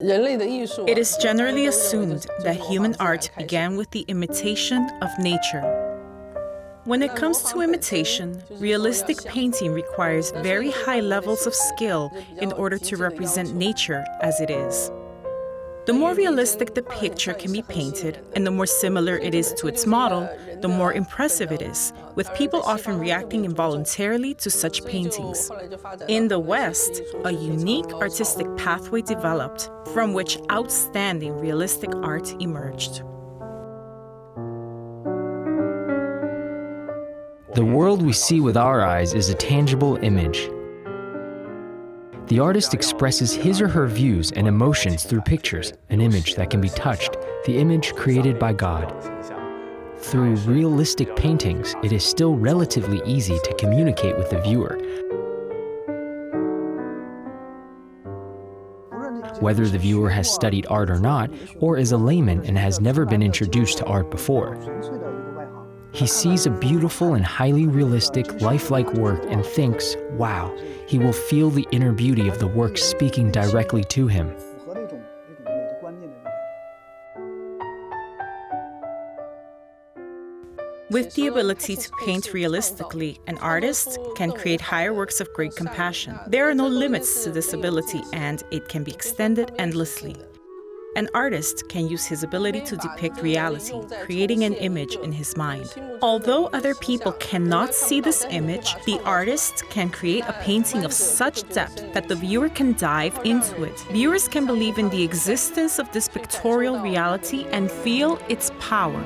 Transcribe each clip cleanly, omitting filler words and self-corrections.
It is generally assumed that human art began with the imitation of nature. When it comes to imitation, realistic painting requires very high levels of skill in order to represent nature as it is. The more realistic the picture can be painted, and the more similar it is to its model, the more impressive it is, with people often reacting involuntarily to such paintings. In the West, a unique artistic pathway developed, from which outstanding realistic art emerged. The world we see with our eyes is a tangible image. The artist expresses his or her views and emotions through pictures, an image that can be touched, the image created by God. Through realistic paintings, it is still relatively easy to communicate with the viewer. Whether the viewer has studied art or not, or is a layman and has never been introduced to art before. He sees a beautiful and highly realistic, lifelike work and thinks, wow, he will feel the inner beauty of the work speaking directly to him. With the ability to paint realistically, an artist can create higher works of great compassion. There are no limits to this ability, and it can be extended endlessly. An artist can use his ability to depict reality, creating an image in his mind. Although other people cannot see this image, the artist can create a painting of such depth that the viewer can dive into it. Viewers can believe in the existence of this pictorial reality and feel its power.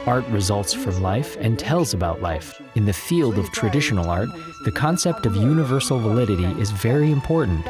Art results from life and tells about life. In the field of traditional art, the concept of universal validity is very important.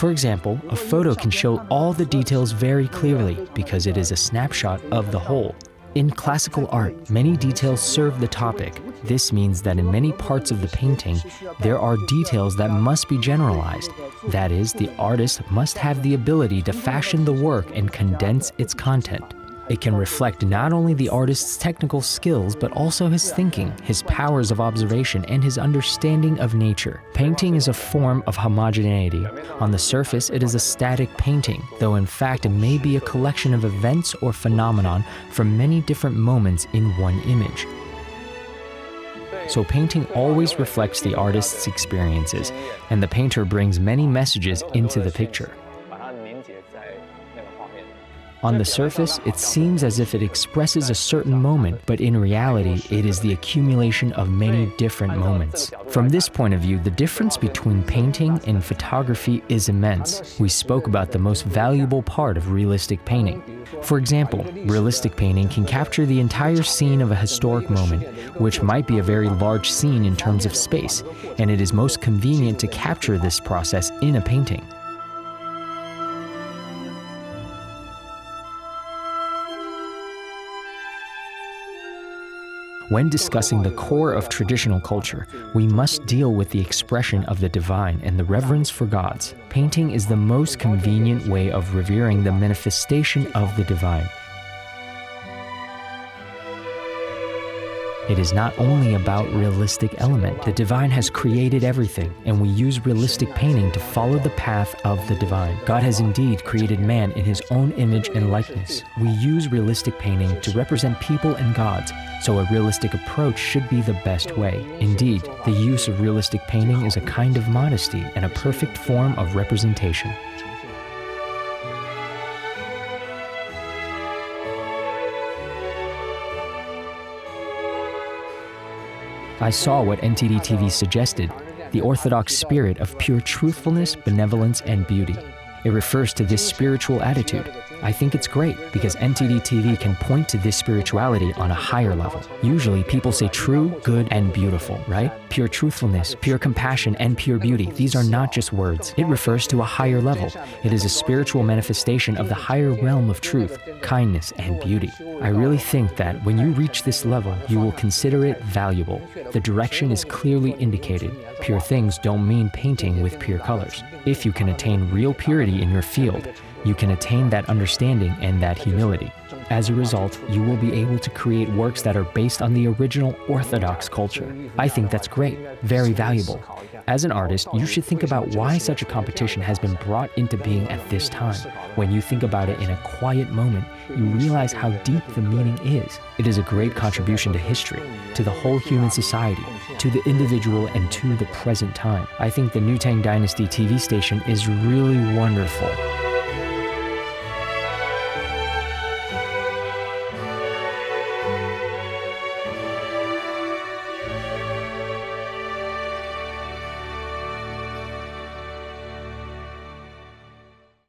For example, a photo can show all the details very clearly because it is a snapshot of the whole. In classical art, many details serve the topic. This means that in many parts of the painting, there are details that must be generalized. That is, the artist must have the ability to fashion the work and condense its content. It can reflect not only the artist's technical skills, but also his thinking, his powers of observation, and his understanding of nature. Painting is a form of homogeneity. On the surface, it is a static painting, though in fact it may be a collection of events or phenomenon from many different moments in one image. So painting always reflects the artist's experiences, and the painter brings many messages into the picture. On the surface, it seems as if it expresses a certain moment, but in reality, it is the accumulation of many different moments. From this point of view, the difference between painting and photography is immense. We spoke about the most valuable part of realistic painting. For example, realistic painting can capture the entire scene of a historic moment, which might be a very large scene in terms of space, and it is most convenient to capture this process in a painting. When discussing the core of traditional culture, we must deal with the expression of the divine and the reverence for gods. Painting is the most convenient way of revering the manifestation of the divine. It is not only about realistic element. The divine has created everything, and we use realistic painting to follow the path of the divine. God has indeed created man in his own image and likeness. We use realistic painting to represent people and gods, so a realistic approach should be the best way. Indeed, the use of realistic painting is a kind of modesty and a perfect form of representation. I saw what NTD TV suggested, the orthodox spirit of pure truthfulness, benevolence, and beauty. It refers to this spiritual attitude. I think it's great because NTD TV can point to this spirituality on a higher level. Usually people say true, good, and beautiful, right? Pure truthfulness, pure compassion, and pure beauty. These are not just words. It refers to a higher level. It is a spiritual manifestation of the higher realm of truth, kindness, and beauty. I really think that when you reach this level, you will consider it valuable. The direction is clearly indicated. Pure things don't mean painting with pure colors. If you can attain real purity in your field, you can attain that understanding and that humility. As a result, you will be able to create works that are based on the original Orthodox culture. I think that's great, very valuable. As an artist, you should think about why such a competition has been brought into being at this time. When you think about it in a quiet moment, you realize how deep the meaning is. It is a great contribution to history, to the whole human society, to the individual, and to the present time. I think the New Tang Dynasty TV station is really wonderful.